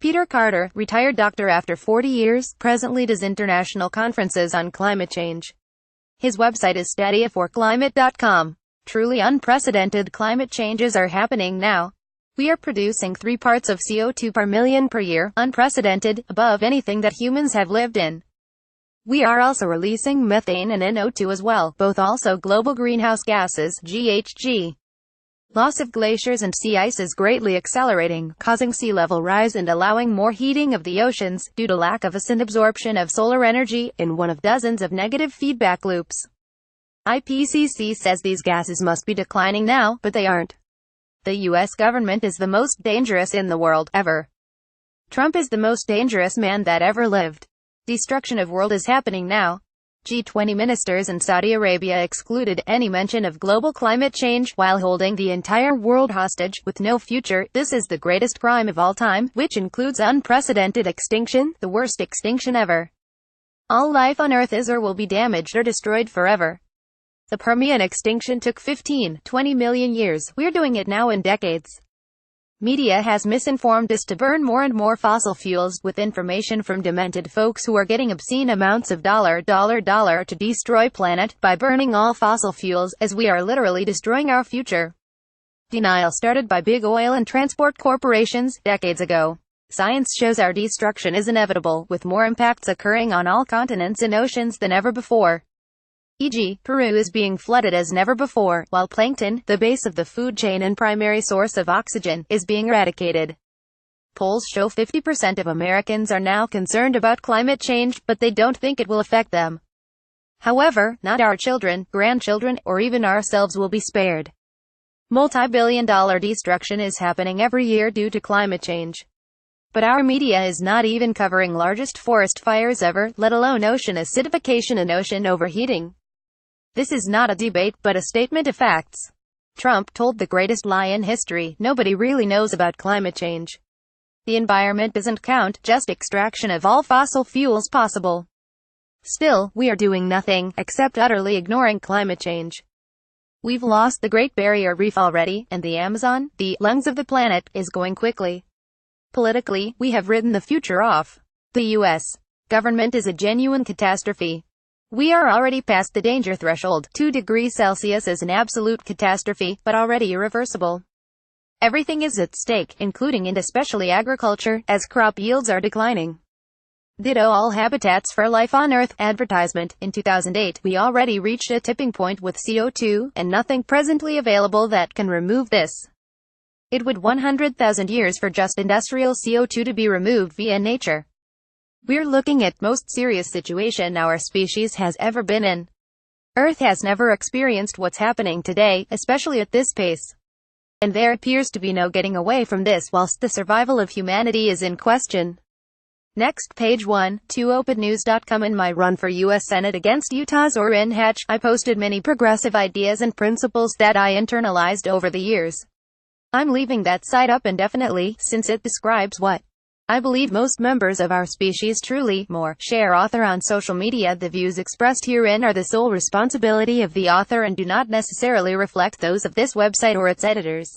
Peter Carter, retired doctor after 40 years, presently does international conferences on climate change. His website is stadiaforclimate.com. Truly unprecedented climate changes are happening now. We are producing 3 parts of CO2 per million per year, unprecedented, above anything that humans have lived in. We are also releasing methane and NO2 as well, both also global greenhouse gases, GHG. Loss of glaciers and sea ice is greatly accelerating, causing sea level rise and allowing more heating of the oceans, due to lack of and absorption of solar energy, in one of dozens of negative feedback loops. IPCC says these gases must be declining now, but they aren't. The US government is the most dangerous in the world, ever. Trump is the most dangerous man that ever lived. Destruction of world is happening now. G20 ministers in Saudi Arabia excluded any mention of global climate change, while holding the entire world hostage, with no future. This is the greatest crime of all time, which includes unprecedented extinction, the worst extinction ever. All life on Earth is or will be damaged or destroyed forever. The Permian extinction took 15, 20 million years. We're doing it now in decades. Media has misinformed us to burn more and more fossil fuels, with information from demented folks who are getting obscene amounts of dollar to destroy planet, by burning all fossil fuels, as we are literally destroying our future. Denial started by big oil and transport corporations, decades ago. Science shows our destruction is inevitable, with more impacts occurring on all continents and oceans than ever before. E.g., Peru is being flooded as never before, while plankton, the base of the food chain and primary source of oxygen, is being eradicated. Polls show 50% of Americans are now concerned about climate change, but they don't think it will affect them. However, not our children, grandchildren, or even ourselves will be spared. Multi-billion-dollar destruction is happening every year due to climate change. But our media is not even covering largest forest fires ever, let alone ocean acidification and ocean overheating. This is not a debate, but a statement of facts. Trump told the greatest lie in history: nobody really knows about climate change. The environment doesn't count, just extraction of all fossil fuels possible. Still, we are doing nothing, except utterly ignoring climate change. We've lost the Great Barrier Reef already, and the Amazon, the lungs of the planet, is going quickly. Politically, we have written the future off. The U.S. government is a genuine catastrophe. We are already past the danger threshold. 2 degrees Celsius is an absolute catastrophe, but already irreversible. Everything is at stake, including and especially agriculture, as crop yields are declining. Ditto all habitats for life on Earth. Advertisement. In 2008, we already reached a tipping point with CO2, and nothing presently available that can remove this. It would 100,000 years for just industrial CO2 to be removed via nature. We're looking at most serious situation our species has ever been in. Earth has never experienced what's happening today, especially at this pace. And there appears to be no getting away from this whilst the survival of humanity is in question. Next, page 1, to OpEdNews.com. In my run for U.S. Senate against Utah's Orrin Hatch, I posted many progressive ideas and principles that I internalized over the years. I'm leaving that site up indefinitely, since it describes what I believe most members of our species truly share. Author on social media. The views expressed herein are the sole responsibility of the author and do not necessarily reflect those of this website or its editors.